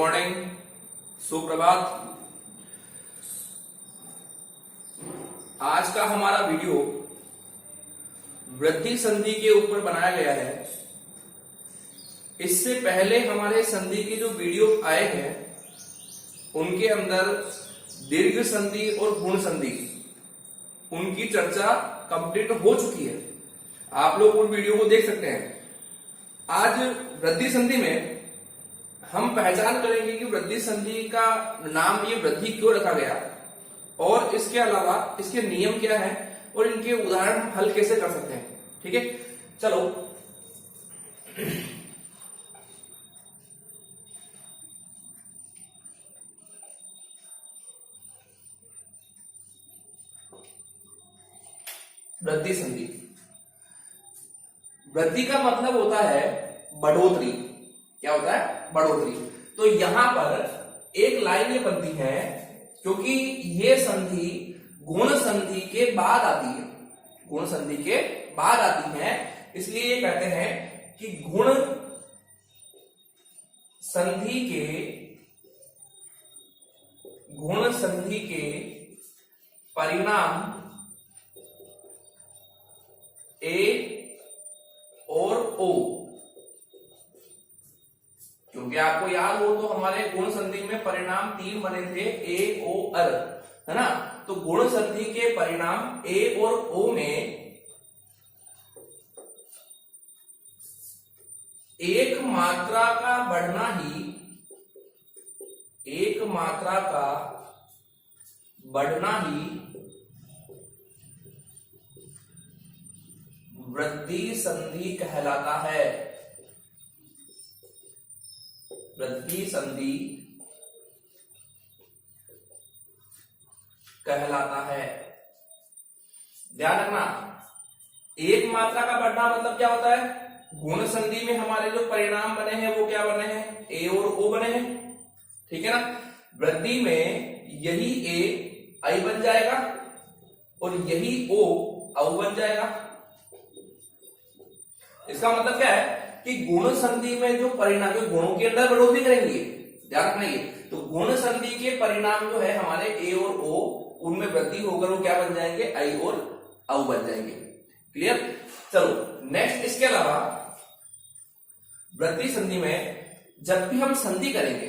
Morning, सुप्रभात। आज का हमारा वीडियो वृद्धि संधि के ऊपर बनाया गया है। इससे पहले हमारे संधि के जो वीडियो आए हैं उनके अंदर दीर्घ संधि और गुण संधि उनकी चर्चा कंप्लीट हो चुकी है। आप लोग उन वीडियो को देख सकते हैं। आज वृद्धि संधि में हम पहचान करेंगे कि वृद्धि संधि का नाम ये वृद्धि क्यों रखा गया और इसके अलावा इसके नियम क्या है और इनके उदाहरण हल कैसे कर सकते हैं। ठीक है, चलो वृद्धि संधि। वृद्धि का मतलब होता है बढ़ोतरी। क्या होता है? बढ़ोतरी। तो यहां पर एक लाइन ये बनती है क्योंकि ये संधि गुण संधि के बाद आती है। गुण संधि के बाद आती है, इसलिए ये कहते हैं कि गुण संधि के परिणाम ए और ओ। क्योंकि आपको याद हो तो हमारे गुण संधि में परिणाम 3 बने थे, ए ओ अर, है ना। तो गुण संधि के परिणाम ए और ओ में एक मात्रा का बढ़ना ही वृद्धि संधि कहलाता है। वृद्धि संधि कहलाता है। ध्यान रखना, एक मात्रा का बढ़ना मतलब क्या होता है? गुण संधि में हमारे जो परिणाम बने हैं वो क्या बने हैं? ए और ओ बने हैं। ठीक है ना। वृद्धि में यही ए आई बन जाएगा और यही ओ औ बन जाएगा। इसका मतलब क्या है कि गुण संधि में जो परिणाम, जो गुणों के अंदर बढ़ोतरी करेंगे, ध्यान रखना ये। तो गुण संधि के परिणाम जो है हमारे ए और ओ, उनमें वृद्धि होकर वो क्या बन जाएंगे? आई और औ बन जाएंगे। क्लियर? चलो नेक्स्ट, इसके अलावा वृद्धि संधि में जब भी हम संधि करेंगे,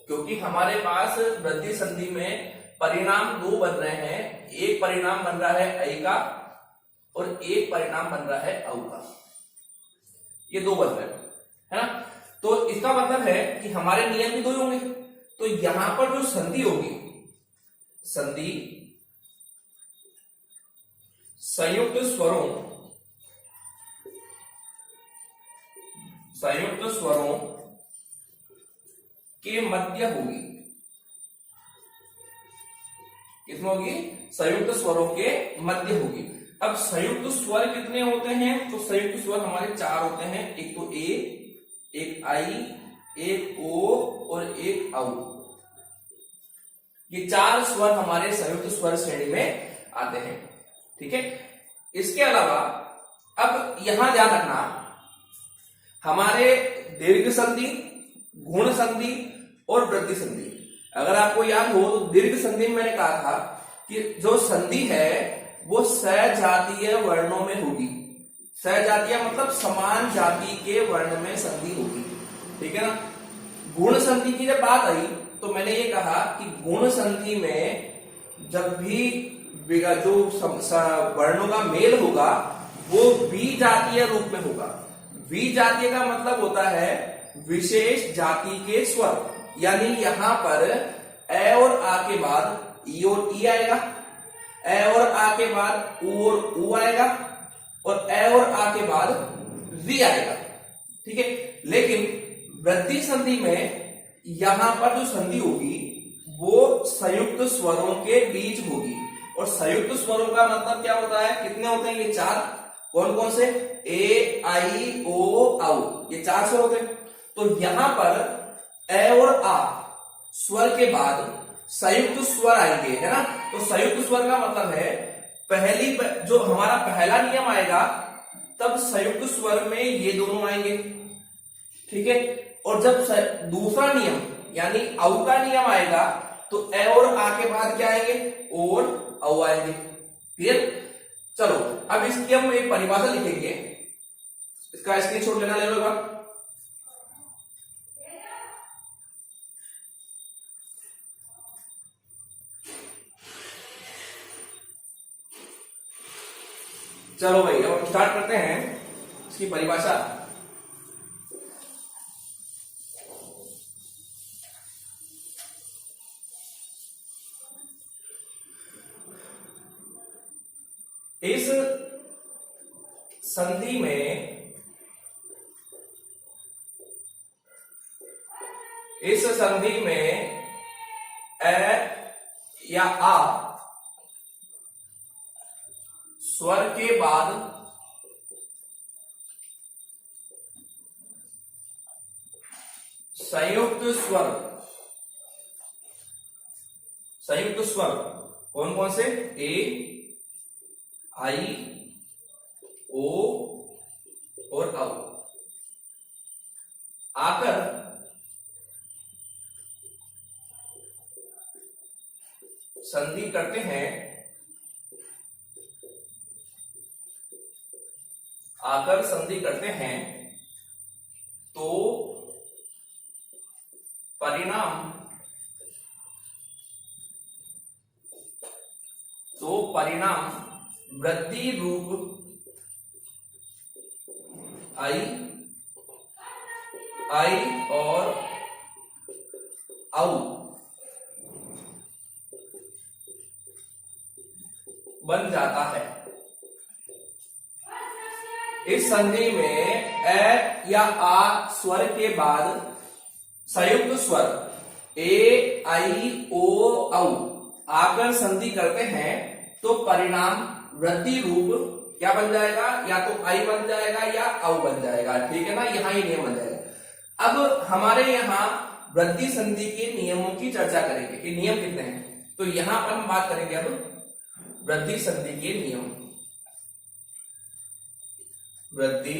क्योंकि हमारे पास वृद्धि संधि में परिणाम 2 बन रहे हैं, एक परिणाम बन रहा है आई का और एक परिणाम बन रहा है औ का। ये 2 बन रहे हैं, है ना। तो इसका मतलब है कि हमारे नियम भी 2 होंगे। तो यहां पर जो संधि होगी, संधि संयुक्त स्वरों के मध्य होगी। किसमें होगी? संयुक्त स्वरों के मध्य होगी। अब संयुक्त स्वर कितने होते हैं? तो संयुक्त स्वर हमारे 4 होते हैं। एक तो ए, एक आई, एक ओ और एक औ। ये 4 स्वर हमारे संयुक्त स्वर श्रेणी में आते हैं। ठीक है। इसके अलावा अब यहां ध्यान रखना, हमारे दीर्घ संधि, गुण संधि और वृद्धि संधि, अगर आपको याद हो तो दीर्घ संधि में मैंने कहा था कि जो संधि है वो सजातीय वर्णों में होगी। सजातीय मतलब समान जाति के वर्ण में संधि होगी। ठीक है ना। गुण संधि की जब बात आई तो मैंने ये कहा कि गुण संधि में जब भी जो वर्णों का मेल होगा वो द्विजातीय रूप में होगा। द्विजातीय का मतलब होता है विशेष जाति के स्वर, यानी यहां पर ए और आ के बाद ई और ई आएगा, ए और आ के बाद उ और उ आएगा और ए और आ के बाद वी आएगा। ठीक है। लेकिन वृद्धि संधि में यहां पर जो संधि होगी वो संयुक्त स्वरों के बीच होगी। और संयुक्त स्वरों का मतलब क्या होता है? कितने होते हैं? ये 4। कौन कौन से? ए आई ओ औ, ये 4 स्वर होते हैं। तो यहां पर ए और आ स्वर के बाद संयुक्त स्वर आएंगे, है ना। तो संयुक्त स्वर का मतलब है पहली जो हमारा पहला नियम आएगा तब संयुक्त स्वर में ये दोनों आएंगे। ठीक है। और जब दूसरा नियम यानी औ का नियम आएगा तो ए और आ के बाद क्या आएंगे, और औ आएंगे। क्लियर? चलो अब इसकी हम एक परिभाषा लिखेंगे, इसका स्क्रीनशॉट लेना, ले लो एक बार। चलो भाई अब स्टार्ट करते हैं इसकी परिभाषा। इस संधि में ए या आ स्वर के बाद संयुक्त स्वर कौन कौन से, ए, आई, ओ और औ आकर संधि करते हैं, तो परिणाम वृद्धि रूप आई और औ बन जाता है। इस संधि में ए या आ स्वर के बाद संयुक्त स्वर ए, आई, ओ, औ आकर संधि करते हैं तो परिणाम वृद्धि रूप क्या बन जाएगा, या तो आई बन जाएगा या औ बन जाएगा। ठीक है ना, यहां ही नियम बन जाएगा। अब हमारे यहाँ वृद्धि संधि के नियमों की चर्चा करेंगे कि नियम कितने हैं, तो यहां पर हम बात करेंगे अब वृद्धि संधि के नियम। वृद्धि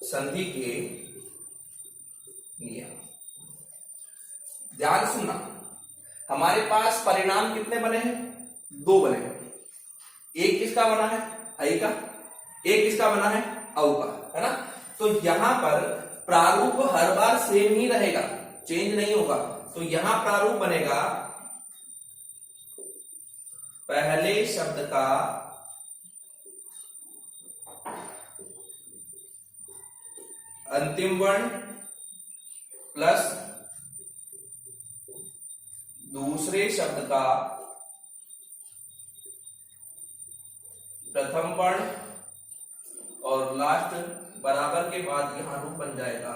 संधि के नियम, ध्यान सुनना। हमारे पास परिणाम कितने बने हैं, दो बने हैं। एक किसका बना है, आई का, एक किसका बना है, औ का, है ना। तो यहां पर प्रारूप हर बार सेम ही रहेगा, चेंज नहीं होगा। तो यहां प्रारूप बनेगा पहले शब्द का अंतिम वर्ण प्लस दूसरे शब्द का प्रथम वर्ण और लास्ट बराबर के बाद यहां रूप बन जाएगा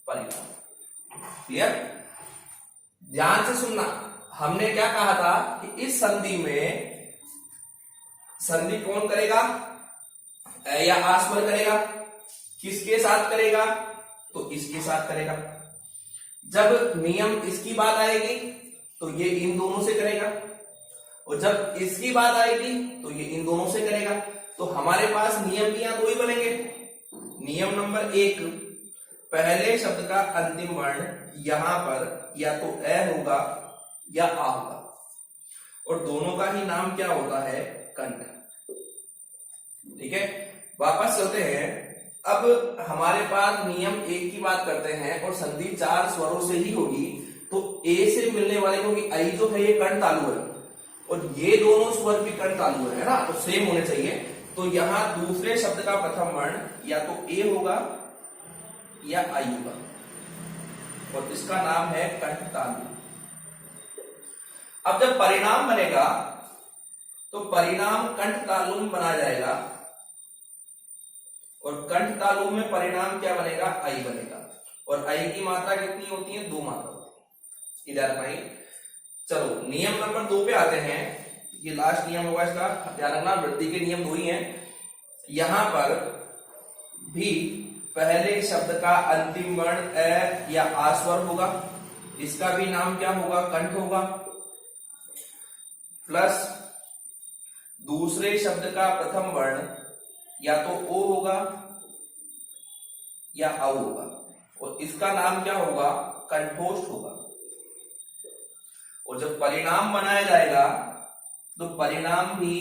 परिणाम। क्लियर? ध्यान से सुनना, हमने क्या कहा था कि इस संधि में संधि कौन करेगा, ए या आ स्वर करेगा। किसके साथ करेगा, तो इसके साथ करेगा। जब नियम इसकी बात आएगी तो ये इन दोनों से करेगा, और जब इसकी बात आएगी तो ये इन दोनों से करेगा। तो हमारे पास नियम भी यहां दो ही बनेंगे। नियम नंबर 1, पहले शब्द का अंतिम वर्ण यहां पर या तो ए होगा या आ होगा, और दोनों का ही नाम क्या होता है, कंठ। ठीक है, वापस चलते हैं। अब हमारे पास नियम 1 की बात करते हैं और संधि 4 स्वरों से ही होगी। तो ए से मिलने वाले, क्योंकि आई जो है ये कंठ तालु है और ये दोनों स्वर भी कंठ तालु है ना, तो सेम होने चाहिए। तो यहां दूसरे शब्द का प्रथम वर्ण या तो ए होगा या आई होगा, और इसका नाम है कंठ तालु। अब जब परिणाम बनेगा तो परिणाम कंठ तालुम बना जाएगा, और कंठ तालु में परिणाम क्या बनेगा, आई बनेगा। और आई की मात्रा कितनी होती है, 2 मात्रा होती है। इधर भाई चलो नियम नंबर 2 पे आते हैं। ये लास्ट नियम होगा इसका, ध्यान रखना। वृद्धि के नियम 2 ही हैं। यहां पर भी पहले शब्द का अंतिम वर्ण ए या आ स्वर होगा, इसका भी नाम क्या होगा, कंठ होगा, प्लस दूसरे शब्द का प्रथम वर्ण या तो ओ होगा या औ होगा, और इसका नाम क्या होगा, कंठोष्ठ होगा। और जब परिणाम बनाया जाएगा तो परिणाम भी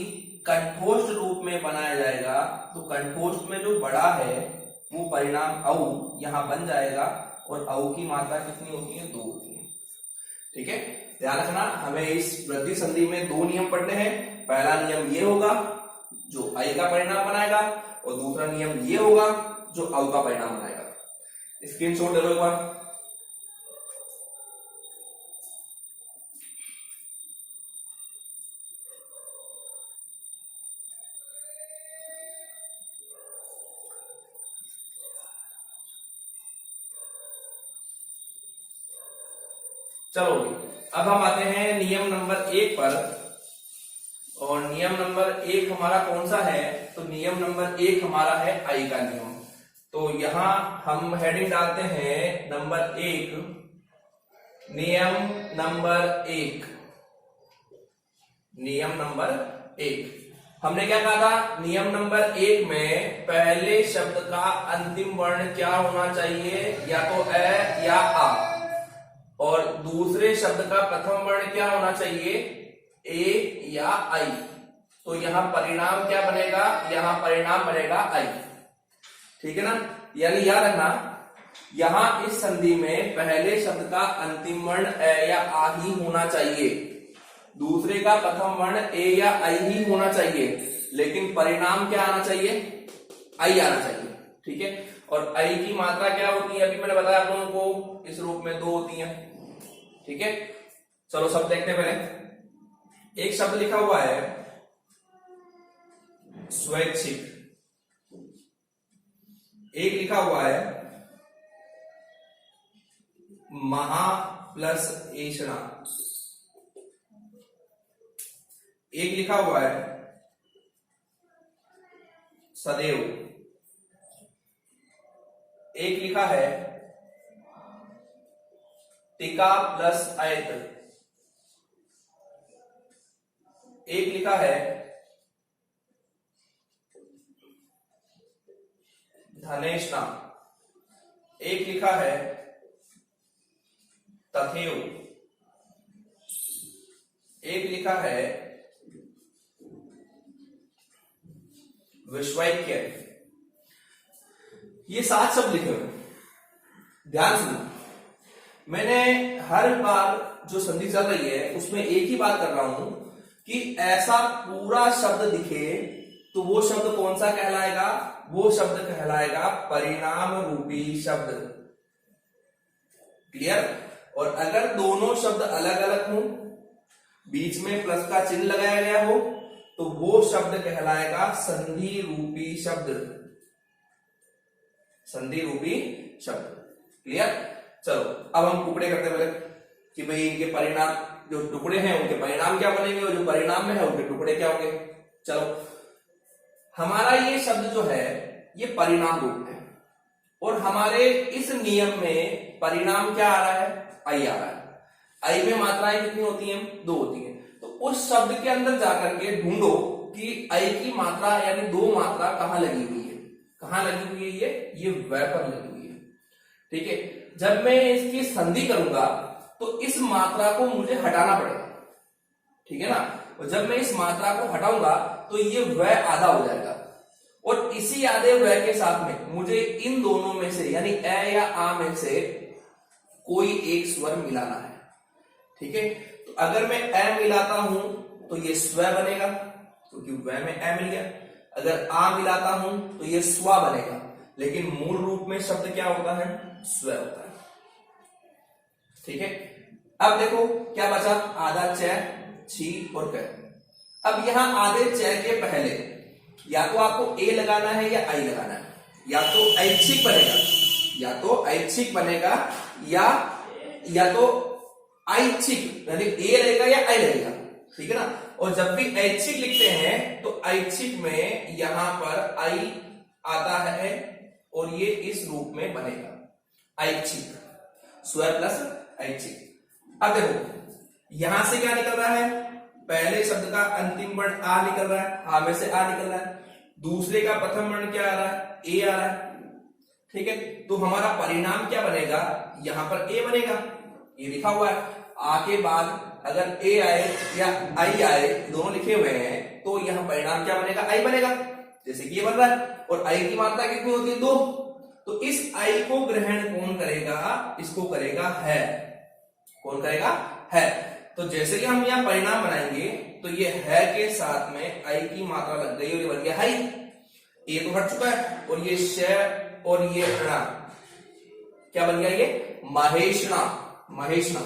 कंठोष्ठ रूप में बनाया जाएगा। तो कंठोष्ठ में जो बड़ा है वो परिणाम औ यहां बन जाएगा, और औ की मात्रा कितनी होती है, 2 होती है। ठीक है, ध्यान रखना, हमें इस वृद्धि संधि में 2 नियम पढ़ने हैं। पहला नियम ये होगा जो आई का परिणाम बनाएगा, और दूसरा नियम ये होगा जो औ का परिणाम बनाएगा। स्क्रीनशॉट ले लो एक बार। चलो अब हम आते हैं नियम नंबर 1 पर, और नियम नंबर 1 हमारा कौन सा है, तो नियम नंबर 1 हमारा है आई का नियम। तो यहां हम हेडिंग डालते हैं नंबर 1, नियम नंबर 1। नियम नंबर 1 हमने क्या कहा था, नियम नंबर 1 में पहले शब्द का अंतिम वर्ण क्या होना चाहिए, या तो ए या आ, और दूसरे शब्द का प्रथम वर्ण क्या होना चाहिए, ए या आई। तो यहां परिणाम क्या बनेगा, यहां परिणाम बनेगा आई। ठीक है ना, यानी याद रखना, यहां इस संधि में पहले शब्द का अंतिम वर्ण ए या आ ही होना चाहिए, दूसरे का प्रथम वर्ण ए या आई ही होना चाहिए, लेकिन परिणाम क्या आना चाहिए, आई आना चाहिए। ठीक है, और आई की मात्रा क्या होती है, अभी मैंने बताया आप लोगों को, इस रूप में 2 होती है। ठीक है, चलो सब देखते हैं। पहले एक शब्द लिखा हुआ है स्वैच्छिक, एक लिखा हुआ है महा प्लस ऐषणा, एक लिखा हुआ है सदैव, एक लिखा है टिका प्लस आयत, एक लिखा है धनेष्णा, एक लिखा है तथैव, एक लिखा है विश्वैक्य। ये 7 शब्द लिखे हुए। ध्यान सुनो, मैंने हर बार जो संधि चल रही है उसमें एक ही बात कर रहा हूं कि ऐसा पूरा शब्द दिखे तो वो शब्द कौन सा कहलाएगा, वो शब्द कहलाएगा परिणाम रूपी शब्द। क्लियर? और अगर दोनों शब्द अलग अलग हो, बीच में प्लस का चिन्ह लगाया गया हो, तो वो शब्द कहलाएगा संधि रूपी शब्द, संधि रूपी शब्द। क्लियर? चलो अब हम टुकड़े करते हैं कि भाई इनके परिणाम, जो टुकड़े हैं उनके परिणाम क्या बनेंगे, और जो परिणाम में है उनके टुकड़े क्या होंगे। चलो, हमारा ये शब्द जो है ये परिणाम रूप है, और हमारे इस नियम में परिणाम क्या आ रहा है, आई आ रहा है। आई में मात्राएं कितनी होती हैं, 2 होती हैं। तो उस शब्द के अंदर जाकर के ढूंढो कि आई की मात्रा यानी 2 मात्रा कहां लगी हुई है, कहां लगी हुई है, ये व पर लगी हुई है। ठीक है, जब मैं इसकी संधि करूंगा तो इस मात्रा को मुझे हटाना पड़ेगा। ठीक है ना, और जब मैं इस मात्रा को हटाऊंगा तो ये व आधा हो जाएगा, और इसी आधे व के साथ में मुझे इन दोनों में से यानी ए या आ में से कोई एक स्वर मिलाना है। ठीक है, तो अगर मैं ए मिलाता हूं तो ये स्व बनेगा, क्योंकि व में ए मिल गया। अगर आ मिलाता हूं तो ये स्वा बनेगा, लेकिन मूल रूप में शब्द क्या होता है, स्व होता है। ठीक है, अब देखो क्या बचा, आधा च, छी और क। अब यहां आधे च के पहले या तो आपको ए लगाना है या आई लगाना है, या तो ऐच्छिक बनेगा, या तो ऐच्छिक बनेगा, या तो ऐच्छिक यानी ए रहेगा या आई रहेगा। ठीक है ना, और जब भी ऐच्छिक लिखते हैं तो ऐच्छिक में यहां पर आई आता है और ये इस रूप में बनेगा, ऐच्छिक, स्व प्लस ऐच्छिक। अब देखो यहां से क्या निकल रहा है, पहले शब्द का अंतिम वर्ण आ निकल रहा है, आ में से आ निकल रहा है, दूसरे का प्रथम वर्ण क्या आ रहा है, ए आ रहा है। ठीक है, तो हमारा परिणाम क्या बनेगा, यहां पर ए बनेगा, ये लिखा हुआ है। आ के बाद अगर ए आए या आई आए, दोनों लिखे हुए हैं, तो यहां परिणाम क्या बनेगा, आई बनेगा, जैसे कि ये बन रहा है। और आई की मात्रा कितनी होती है, 2। तो इस आई को ग्रहण कौन करेगा, इसको करेगा है, कौन करेगा, है। तो जैसे कि हम यहां परिणाम बनाएंगे, तो ये है के साथ में आई की मात्रा लग गई और ये बन गया हाई। ए तो हट चुका है, और ये श और ये णा क्या बन गया, ये महेशना, महेशना,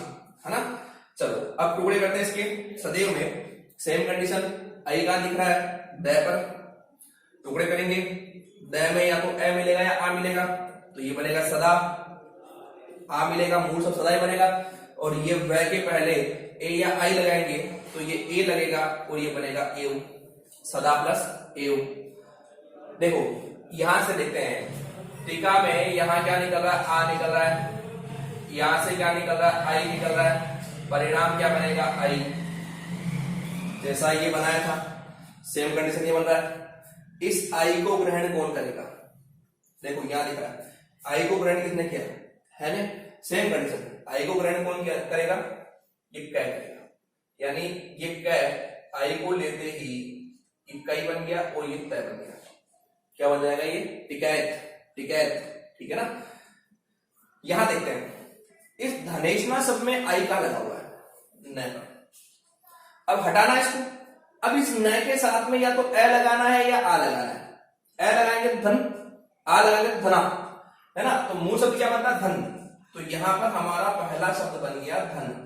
है ना। चलो अब टुकड़े करते हैं इसके सदैव में। सेम कंडीशन, आई का दिख रहा है, द पर टुकड़े करेंगे। द में या तो ए मिलेगा या आ मिलेगा, तो ये बनेगा सदा, आ मिलेगा, मूल सब सदा ही बनेगा। और ये व के पहले ए या आई लगाएंगे, तो ये ए लगेगा और ये बनेगा एव, सदा प्लस एव। देखो यहां से देखते हैं, टीका में यहां क्या निकल रहा है, आ निकल रहा है, यहां से क्या निकल रहा है, आई निकल रहा है। परिणाम क्या बनेगा, आई, जैसा ये बनाया था, सेम कंडीशन ये बन रहा है। इस आई को ग्रहण कौन करेगा, देखो यहां लिखा है, आई को ग्रहण किसने किया, है ना, सेम कंडीशन। आई को ग्रहण कौन करेगा, ये क करेगा, यानी ये क आई को लेते ही इकाई बन गया और ये तय बन गया, क्या बन जाएगा, ये टिकैत, टिकैत, ठीक है ना। यहां देखते हैं, इस धनेशना शब्द में आई का लगा हुआ है, न का। अब हटाना है इसको। अब इस न के साथ में या तो ए लगाना है या आ लगाना है। ए लगाएंगे धन, आ लगाएंगे धना, है ना। तो मूल शब्द क्या बनता है, धन। तो यहां पर हमारा पहला शब्द बन गया धन।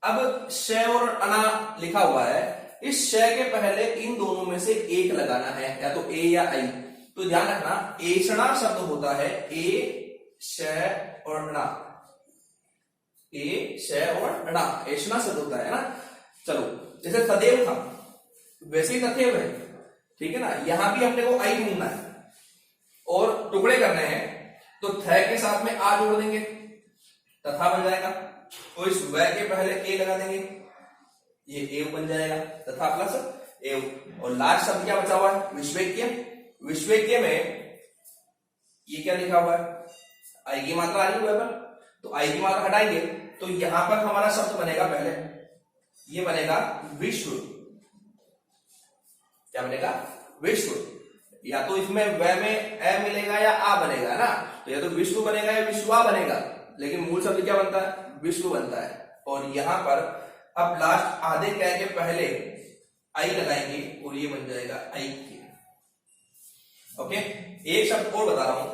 अब श और अना लिखा हुआ है, इस श के पहले इन दोनों में से एक लगाना है, या तो ए या आई। तो ध्यान रखना, एषणा शब्द होता है ए श और णा, ए श और णा, एषणा शब्द होता है ना। चलो जैसे सदैव था वैसे ही तथैव है, ठीक है ना। यहां भी अपने को आई ढूंढना है और टुकड़े करने हैं, तो थ के साथ में आ जोड़ देंगे, तथा बन जाएगा। तो इस व के पहले ए लगा देंगे, ये एव बन जाएगा, तथा प्लस एव। और लास्ट शब्द क्या बचा हुआ है, विश्वेक्य। विश्वेक्य में ये क्या लिखा हुआ है, आई की मात्रा आई हुआ है पर, तो आई की मात्रा हटाएंगे, तो यहां पर हमारा शब्द बनेगा पहले, ये बनेगा विश्व। क्या बनेगा, विश्व। या तो इसमें व में ए मिलेगा या आ बनेगा ना, तो या तो विश्व बनेगा या विश्वा बनेगा, लेकिन मूल शब्द क्या बनता है, विश्व बनता है। और यहां पर अब लास्ट आधे क के पहले आई लगाएंगे और ये बन जाएगा ऐक्य। ओके, एक शब्द और बता रहा हूं,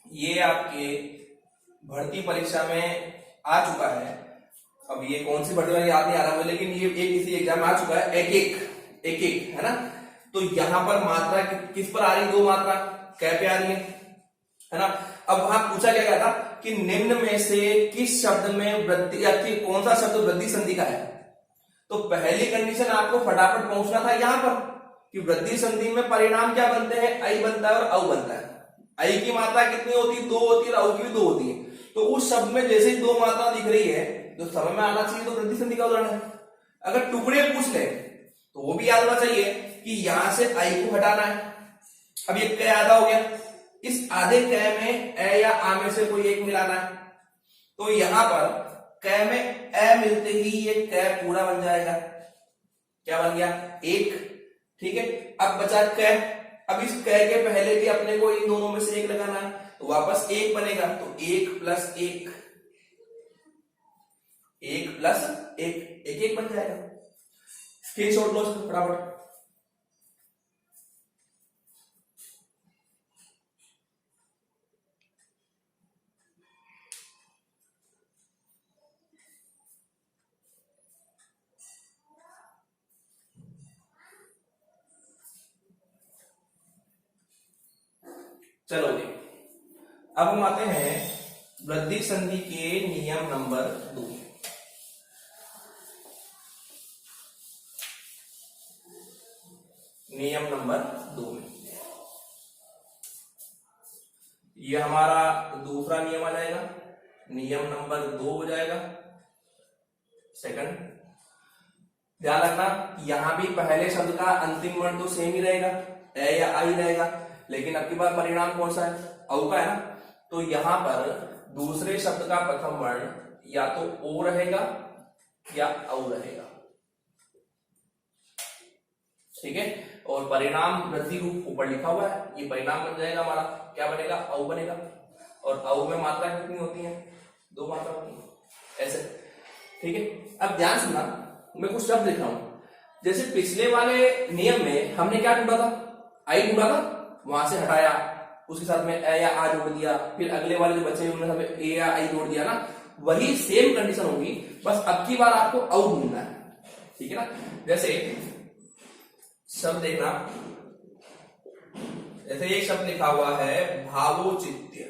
ये आपके भर्ती परीक्षा में आ चुका है। अब ये कौन सी भर्ती वाली याद नहीं आ रहा है, लेकिन ये एक किसी एग्जाम में आ चुका है, एक एक, है ना। तो यहां पर मात्रा किस पर आ रही, दो मात्रा कै पे आ रही है ना। अब वहां पूछा क्या गया था कि निम्न में से किस शब्द में वृद्धि, या कौन सा शब्द वृद्धि संधि का है। तो पहली कंडीशन आपको फटाफट पहुंचना था यहां पर कि वृद्धि संधि में परिणाम क्या बनते हैं, आई बनता है और औ बनता है। आई की मात्रा कितनी होती है, 2 होती है, और औ की भी 2 होती है। तो उस शब्द में जैसे ही 2 मात्रा दिख रही है तो समझ में आना चाहिए तो वृद्धि संधि का उदाहरण है। अगर टुकड़े पूछ ले तो वो भी याद होना चाहिए कि यहां से आई को हटाना है। अब ये क आधा हो गया, इस आधे क में ए या आ में से कोई एक मिलाना है, तो यहां पर क में ए मिलते ही ये क पूरा बन जाएगा। क्या बन गया, एक, ठीक है। अब बचा क, अब इस क के पहले भी अपने को इन दोनों में से एक लगाना है, तो वापस एक बनेगा, तो 1 प्लस 1, 1 प्लस 1, 1 1 बन जाएगा। स्क्रीनशॉट लो फटाफट। चलो जी, अब हम आते हैं वृद्धि संधि के नियम नंबर 2। नियम नंबर 2 में ये हमारा दूसरा नियम आ जाएगा, नियम नंबर 2 हो जाएगा सेकंड। ध्यान रखना, यहां भी पहले शब्द का अंतिम वर्ण तो सेम ही रहेगा, ए या आई रहेगा, लेकिन अब की बार परिणाम कौन सा है, औ का है ना। तो यहां पर दूसरे शब्द का प्रथम वर्ण या तो ओ रहेगा या औ रहेगा, ठीक है। और परिणाम वृद्धि रूप ऊपर लिखा हुआ है, ये परिणाम बन जाएगा हमारा, क्या बनेगा, औ बनेगा। और औ में मात्रा कितनी होती है, 2 मात्रा होती है, ऐसे, ठीक है। अब ध्यान सुनना, मैं कुछ शब्द लिख रहा हूं। जैसे पिछले वाले नियम में हमने क्या ढूंढा था, आई ढूंढा था, वहां से हटाया, उसके साथ में ए या आ जोड़ दिया, फिर अगले वाले जो बचे उनमें हमें ए या आई जोड़ दिया ना, वही सेम कंडीशन होगी, बस अब की बार आपको औ ढूंढना है, ठीक है ना। जैसे शब्द देखना, जैसे एक शब्द लिखा हुआ है भावोचित्य,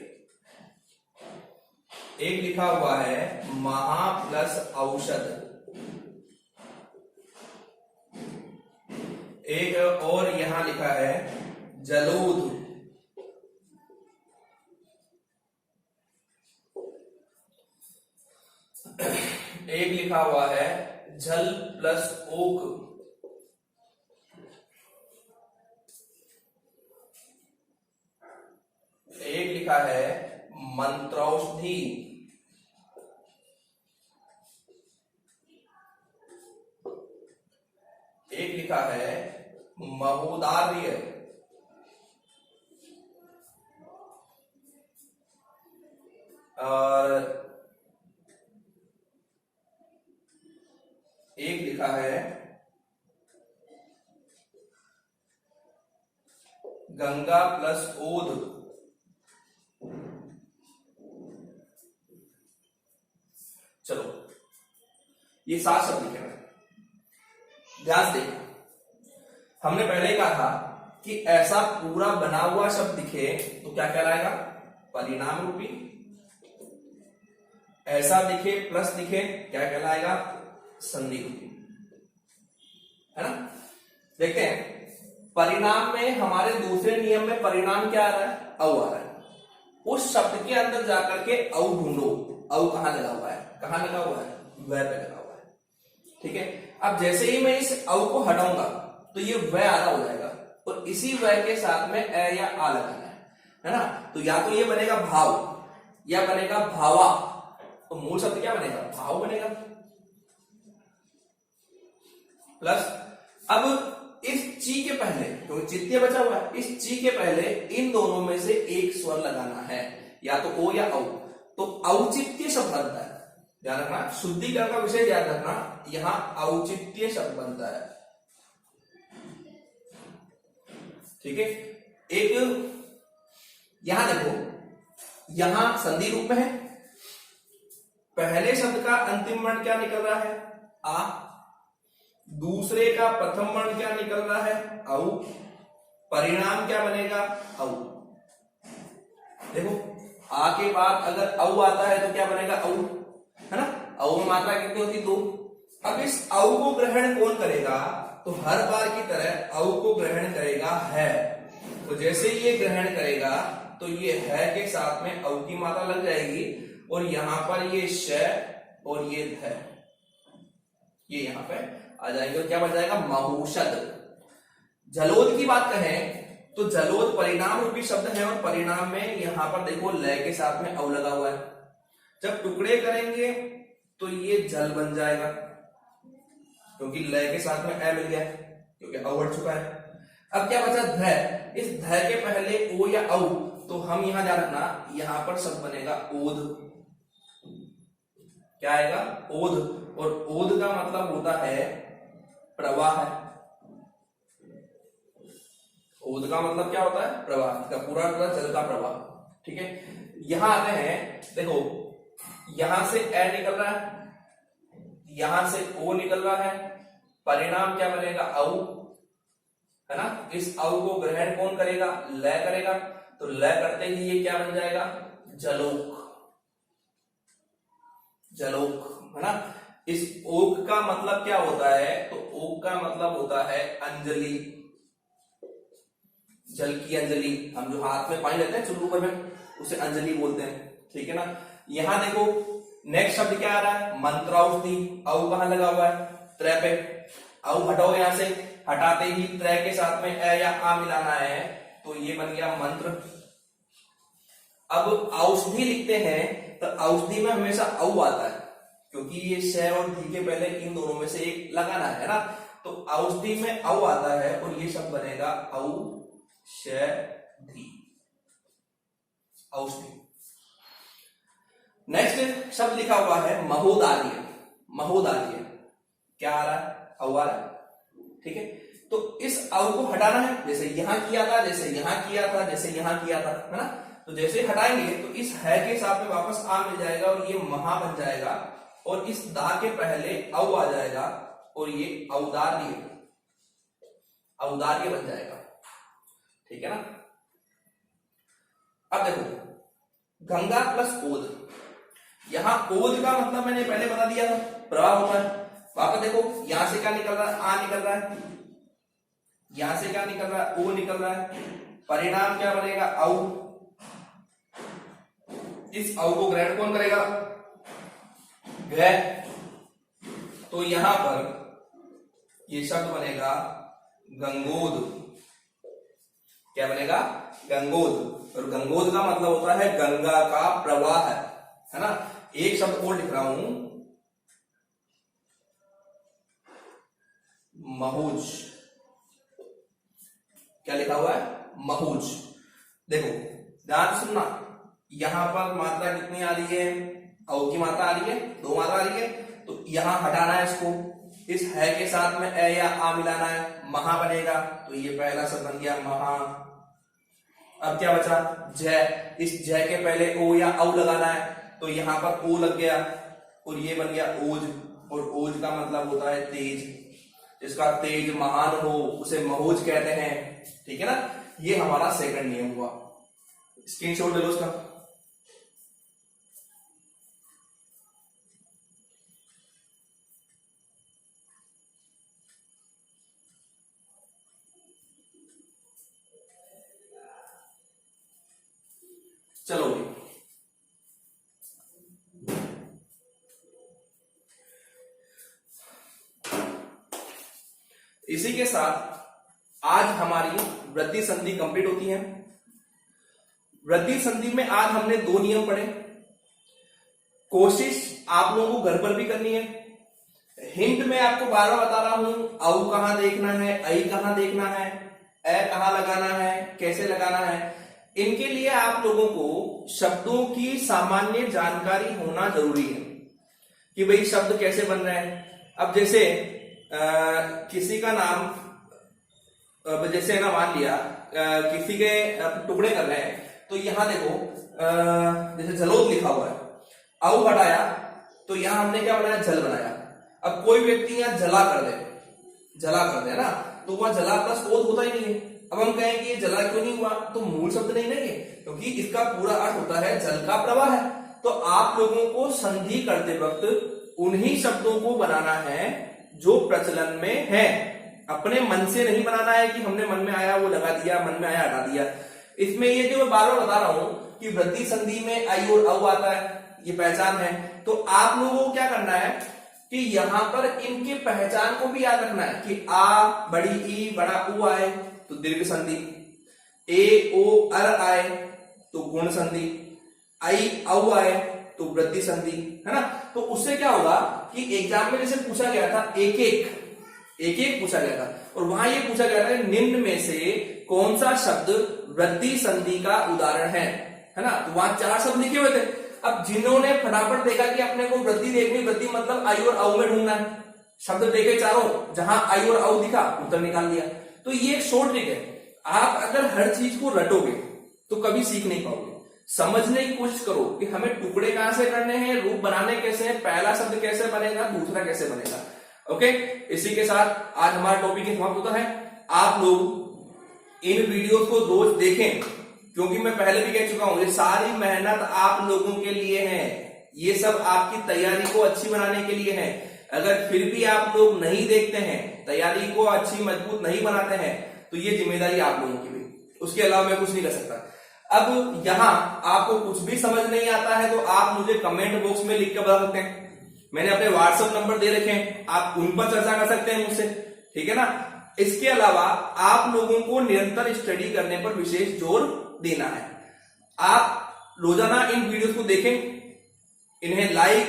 एक लिखा हुआ है महा प्लस औषध, एक और यहां लिखा है जलोध, एक लिखा हुआ है जल प्लस ओक, एक लिखा है मंत्रौषधि, एक लिखा है महोदार्य, और एक लिखा है गंगा प्लस ओध। चलो ये 7 शब्द लिखे हैं, ध्यान से देखना। हमने पहले ही कहा था कि ऐसा पूरा बना हुआ शब्द दिखे तो क्या कहलाएगा, परिणाम रूपी। ऐसा दिखे प्लस दिखे क्या कहलाएगा, संधि रूपी, है ना। देखते हैं परिणाम में, हमारे दूसरे नियम में परिणाम क्या आ रहा है, औ आ रहा है। उस शब्द के अंदर जाकर के औ ढूंढो, औ कहां लगा हुआ है, कहां लगा हुआ है, वह पे लगा हुआ है, ठीक है। अब जैसे ही मैं इस औ को हटाऊंगा तो ये वह आधा हो जाएगा, और इसी वह के साथ में ए या आ लगाना है ना। तो या तो ये बनेगा भाव या बनेगा भावा, तो मूल शब्द क्या बनेगा, भाव बनेगा। प्लस अब इस ची के पहले, क्योंकि चित्य बचा हुआ है, इस ची के पहले इन दोनों में से एक स्वर लगाना है, या तो ओ या औ। तो औचित्य शब्द बनता है, ध्यान रखना, शुद्धिकरण का विषय याद रखना, यहां औचित्य शब्द बनता है, ठीक है। एक यहां देखो, यहां संधि रूप में है, पहले शब्द का अंतिम वर्ण क्या निकल रहा है, आ, दूसरे का प्रथम वर्ण क्या निकल रहा है, औ, परिणाम क्या बनेगा, औ। देखो आ के बाद अगर औ आता है तो क्या बनेगा, औ, है ना। औ में मात्रा कितनी होती, 2। अब इस औ को ग्रहण कौन करेगा, तो हर बार की तरह औ को ग्रहण करेगा है। तो जैसे ये ग्रहण करेगा तो ये है के साथ में औ की मात्रा लग जाएगी, और यहां पर ये श और ये ध, ये यहां पे आ जाएंगे, और क्या बन जाएगा, महूषद। जलोद की बात कहें तो जलोद परिणाम रूपी शब्द है, और परिणाम में यहां पर देखो लय के साथ में औ लगा हुआ है। जब टुकड़े करेंगे तो ये जल बन जाएगा, क्योंकि लय के साथ में ए मिल गया, क्योंकि औ हट चुका है। अब क्या बचा, ध। इस ध के पहले ओ या औ, तो हम यहां ध्यान रखना, यहां पर शब्द बनेगा ओध, क्या आएगा, ओध। और ओध का मतलब होता है प्रवाह, ओध का मतलब क्या होता है, प्रवाह, का पूरा जल का प्रवाह, ठीक है। यहां आते हैं, देखो यहां से ए निकल रहा है, यहां से ओ निकल रहा है, परिणाम क्या बनेगा, औ, है ना। इस औ को ग्रहण कौन करेगा, लय करेगा, तो लय करते ही ये क्या बन जाएगा, जलोक, जलोक, है ना। इस ओक का मतलब क्या होता है, तो ओक का मतलब होता है अंजलि, जल की अंजलि। हम जो हाथ में पानी लेते हैं चुल्लू पर में, उसे अंजलि बोलते हैं, ठीक है ना। यहां देखो नेक्स्ट शब्द क्या आ रहा है, मंत्रौषधि, औ कहां लगा हुआ है, त्रय पे। औ हटाओ, यहां से हटाते ही त्रय के साथ में ए या आ मिलाना है, तो ये बन गया मंत्र। अब औषधि लिखते हैं तो औषधि में हमेशा औ आता है, क्योंकि ये श और धी के पहले इन दोनों में से एक लगाना है ना, तो औषधि में औ आता है और ये शब्द बनेगा औषधि, औषधि। नेक्स्ट शब्द लिखा हुआ है महोदार्य। महोदार्य क्या आ रहा है? औ आ रहा है, ठीक है। तो इस औ को हटाना है, जैसे यहां किया था, जैसे यहां किया था, जैसे यहां किया था, है ना। तो जैसे हटाएंगे तो इस है के साथ में वापस आ मिल जाएगा और ये महा बन जाएगा, और इस दा के पहले औ आ जाएगा और ये औदार्य, औदार्य बन जाएगा, ठीक है ना। अब देखो गंगा प्लस ओद, यहां ओद का मतलब मैंने पहले बता दिया था, प्रवाह होता है। वापस देखो यहां से क्या निकल रहा है? आ निकल रहा है, यहां से क्या निकल रहा है? ओ निकल रहा है, परिणाम क्या बनेगा? औ। इस औ को ग्रहण कौन करेगा? घ। तो यहां पर ये शब्द बनेगा गंगोद। क्या बनेगा? गंगोद। और गंगोद का मतलब होता है गंगा का प्रवाह, है ना। एक शब्द और लिख रहा हूं, महुज। क्या लिखा हुआ है? महुज। देखो ध्यान सुनना, यहां पर मात्रा कितनी आ रही है? औ की मात्रा आ रही है, 2 मात्रा आ रही है। तो यहां हटाना है इसको, इस है के साथ में ए या आ मिलाना है, महा बनेगा। तो ये पहला शब्द बन गया महा। अब क्या बचा? जय। इस जय के पहले ओ या औ लगाना है, तो यहां पर ओ लग गया और ये बन गया ओज। और ओज का मतलब होता है तेज, जिसका तेज महान हो उसे महोज कहते हैं, ठीक है ना। ये हमारा सेकंड नियम हुआ, स्क्रीनशॉट ले लो उसका। चलो भी इसी के साथ आज हमारी वृद्धि संधि कंप्लीट होती है। वृद्धि संधि में आज हमने 2 नियम पढ़े। कोशिश आप लोगों को घर पर भी करनी है। हिंट में आपको बार बार बता रहा हूं, औ कहां देखना है, ऐ कहां देखना है, ए कहां लगाना है, कैसे लगाना है। इनके लिए आप लोगों को शब्दों की सामान्य जानकारी होना जरूरी है कि भाई शब्द कैसे बन रहे हैं। अब जैसे किसी का नाम, जैसे ना मान लिया किसी के टुकड़े कर रहे हैं, तो यहां देखो जैसे जलोद लिखा हुआ है, औ हटाया तो यहां हमने क्या बनाया? जल बनाया। अब कोई व्यक्ति यहां जला कर दे, जला कर दे ना, तो वहां जला प्लस ओद होता ही नहीं है। अब हम कहें कि ये जला क्यों नहीं हुआ? तो मूल शब्द नहीं है, क्योंकि इसका पूरा अर्थ होता है जल का प्रवाह है। तो आप लोगों को संधि करते वक्त उन्हीं शब्दों को बनाना है जो प्रचलन में है। अपने मन से नहीं बनाना है कि हमने मन में आया वो लगा दिया, मन में आया हटा दिया। इसमें ये जो मैं बार बार बता रहा हूं कि वृद्धि संधि में आई और औ आता है, ये पहचान है। तो आप लोगों को क्या करना है कि यहां पर इनकी पहचान को भी याद रखना है कि आ बड़ी ई बड़ा उ आए तो दीर्घ संधि, ए ओ अर आए तो गुण संधि, आई औ आए तो वृद्धि संधि, है ना। तो उससे क्या होगा कि एग्जाम में जैसे पूछा गया था एक एक पूछा गया था, और वहां ये पूछा गया था निम्न में से कौन सा शब्द वृद्धि संधि का उदाहरण है ना। तो वहां 4 शब्द लिखे हुए थे। अब जिन्होंने फटाफट देखा कि अपने को वृद्धि देखनी, वृद्धि मतलब आई और औ में ढूंढना है, शब्द देखे चारों, जहां आई और औ दिखा उत्तर निकाल दिया। तो ये एक शॉर्ट ट्रिक है। आप अगर हर चीज को रटोगे तो कभी सीख नहीं पाओगे। समझने की कोशिश करो कि हमें टुकड़े कहां से करने हैं, रूप बनाने कैसे हैं, पहला शब्द कैसे बनेगा, दूसरा कैसे बनेगा। ओके, इसी के साथ आज हमारा टॉपिक समाप्त होता है। आप लोग इन वीडियोस को रोज देखें, क्योंकि मैं पहले भी कह चुका हूं ये सारी मेहनत आप लोगों के लिए है। ये सब आपकी तैयारी को अच्छी बनाने के लिए है। अगर फिर भी आप लोग नहीं देखते हैं, तैयारी को अच्छी मजबूत नहीं बनाते हैं, तो ये जिम्मेदारी आप लोगों की भी, उसके अलावा मैं कुछ नहीं कर सकता। अब यहां आपको कुछ भी समझ नहीं आता है तो आप मुझे कमेंट बॉक्स में लिख कर बता सकते हैं। मैंने अपने व्हाट्सएप नंबर दे रखे हैं, आप उन पर चर्चा कर सकते हैं मुझसे, ठीक है ना। इसके अलावा आप लोगों को निरंतर स्टडी करने पर विशेष जोर देना है। आप रोजाना इन वीडियोस को देखें, इन्हें लाइक,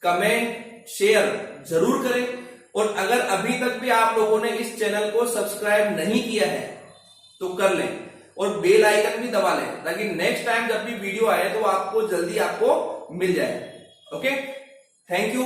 कमेंट, शेयर जरूर करें, और अगर अभी तक भी आप लोगों ने इस चैनल को सब्सक्राइब नहीं किया है तो कर लें और बेल आइकन भी दबा लें, ताकि नेक्स्ट टाइम जब भी वीडियो आए तो आपको जल्दी मिल जाए। Okay, thank you.